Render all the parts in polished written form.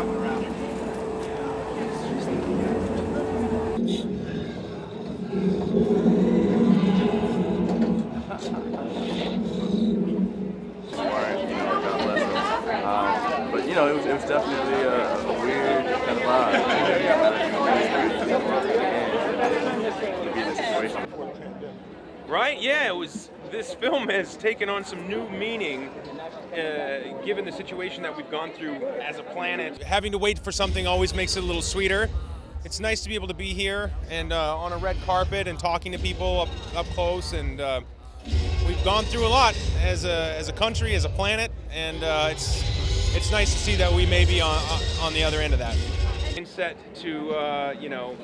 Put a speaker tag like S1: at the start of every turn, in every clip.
S1: walking around.
S2: But it was definitely a weird kind of vibe. To be in this situation.
S3: Right? Yeah, it was. This film has taken on some new meaning, given the situation that we've gone through as a planet. Having to wait for something always makes it a little sweeter. It's nice to be able to be here and on a red carpet and talking to people up close. And we've gone through a lot as a country, as a planet, and it's nice to see that we may be on the other end of that. Set to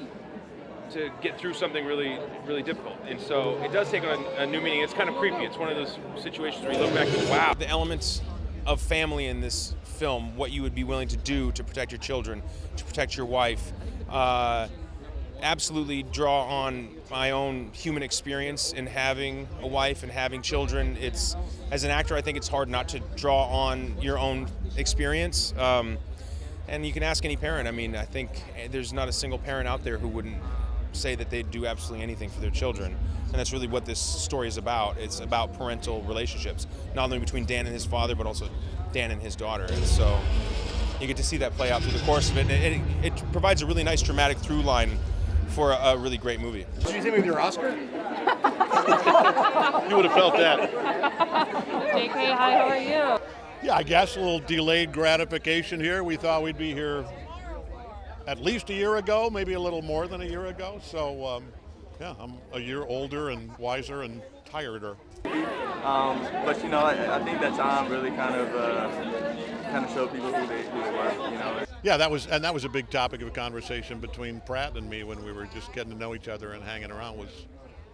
S3: to get through something really, really difficult. And so it does take on a new meaning. It's kind of creepy. It's one of those situations where you look back and wow. The elements of family in this film, what you would be willing to do to protect your children, to protect your wife, absolutely draw on my own human experience in having a wife and having children. It's, as an actor, I think it's hard not to draw on your own experience. And you can ask any parent. I mean, I think there's not a single parent out there who wouldn't say that they'd do absolutely anything for their children. And that's really what this story is about. It's about parental relationships, not only between Dan and his father, but also Dan and his daughter. And so you get to see that play out through the course of it. And it provides a really nice dramatic through line for a really great movie.
S1: Did you see me with your Oscar? You would have felt that.
S4: JK, hi, how are you?
S5: Yeah, I guess a little delayed gratification here. We thought we'd be here at least a year ago, maybe a little more than a year ago. So, yeah, I'm a year older and wiser and tireder.
S2: But I think that time really kind of showed people who they were.
S5: Yeah, that was a big topic of conversation between Pratt and me when we were just getting to know each other and hanging around. Was,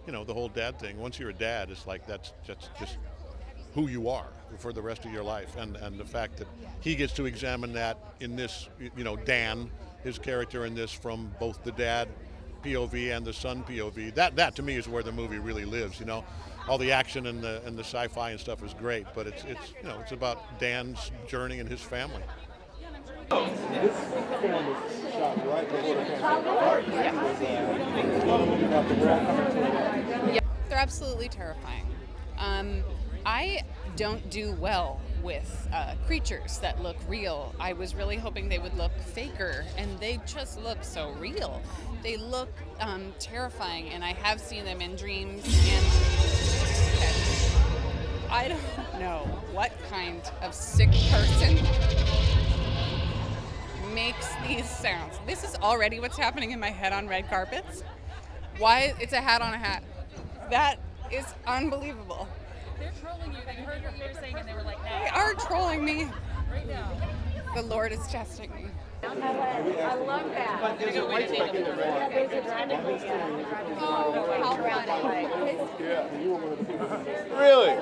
S5: the whole dad thing. Once you're a dad, it's like that's just who you are for the rest of your life, and the fact that he gets to examine that in this, Dan, his character in this, from both the dad POV and the son POV. That to me is where the movie really lives. All the action and the sci-fi and stuff is great, but it's about Dan's journey and his family.
S1: This film was shot right before the pandemic.
S4: Yeah, they're absolutely terrifying. I don't do well with creatures that look real. I was really hoping they would look faker, and they just look so real. They look terrifying, and I have seen them in dreams. And I don't know what kind of sick person makes these sounds. This is already what's happening in my head on red carpets. Why? It's a hat on a hat. That is unbelievable.
S6: They're trolling you. They heard what you were saying and they were like, nah.
S4: They are trolling me.
S6: Right now.
S4: The Lord is testing me.
S6: I love that.
S1: There's a white speck in the red.
S6: Oh, how funny.
S1: Yeah, you were one of the people. Really?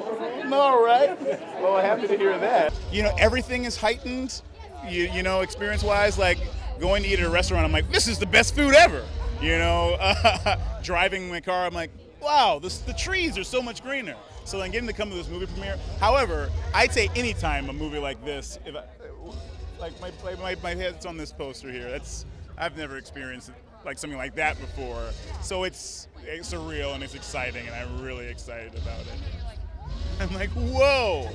S1: All right. Well, I'm happy to hear that.
S7: Everything is heightened, experience-wise. Like, going to eat at a restaurant, I'm like, this is the best food ever. Driving my car, I'm like, wow, the trees are so much greener. So then getting to come to this movie premiere. However, I'd say anytime a movie like this, my head's on this poster here. I've never experienced like something like that before. So it's surreal and it's exciting, and I'm really excited about it. I'm like, whoa,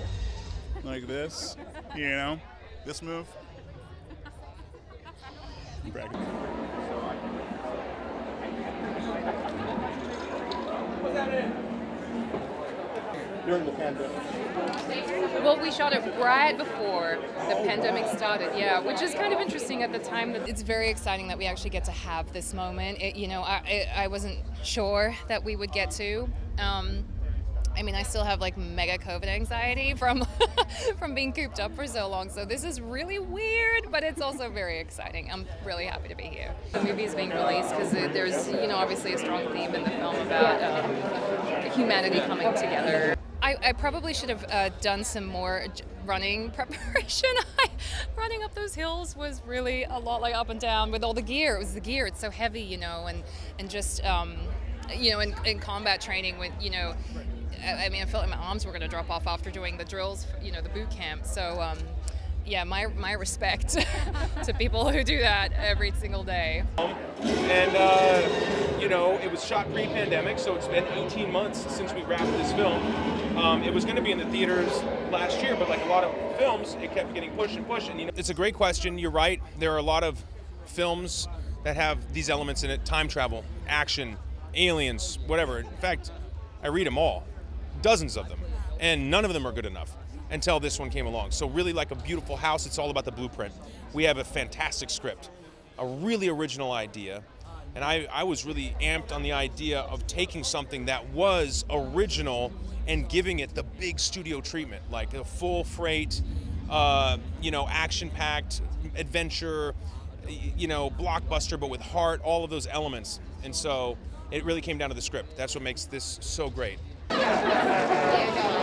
S7: like this, this move. I'm bragging.
S1: During the pandemic.
S6: Well, we shot it right before the pandemic started, yeah, which is kind of interesting at the time.
S4: It's very exciting that we actually get to have this moment. I wasn't sure that we would get to. I still have like mega COVID anxiety from from being cooped up for so long. So this is really weird, but it's also very exciting. I'm really happy to be here. The movie is being released because there's, obviously a strong theme in the film about humanity coming together. I probably should have done some more running preparation. Running up those hills was really a lot, like up and down with all the gear. It was the gear. It's so heavy, and just in combat training with I felt like my arms were going to drop off after doing the drills, the boot camp. So yeah, my respect to people who do that every single day.
S3: And, you know, it was shot pre-pandemic, so it's been 18 months since we wrapped this film. It was going to be in the theaters last year, but like a lot of films, it kept getting pushed and pushed. And, you know, it's a great question. You're right. There are a lot of films that have these elements in it: time travel, action, aliens, whatever. In fact, I read them all, dozens of them, and none of them are good enough until this one came along. So really, like A Beautiful House, it's all about the blueprint. We have a fantastic script, a really original idea, and I was really amped on the idea of taking something that was original and giving it the big studio treatment, like a full freight, you know, action-packed adventure, you know, blockbuster, but with heart, all of those elements. And so it really came down to the script. That's what makes this so great.
S4: Yeah, no,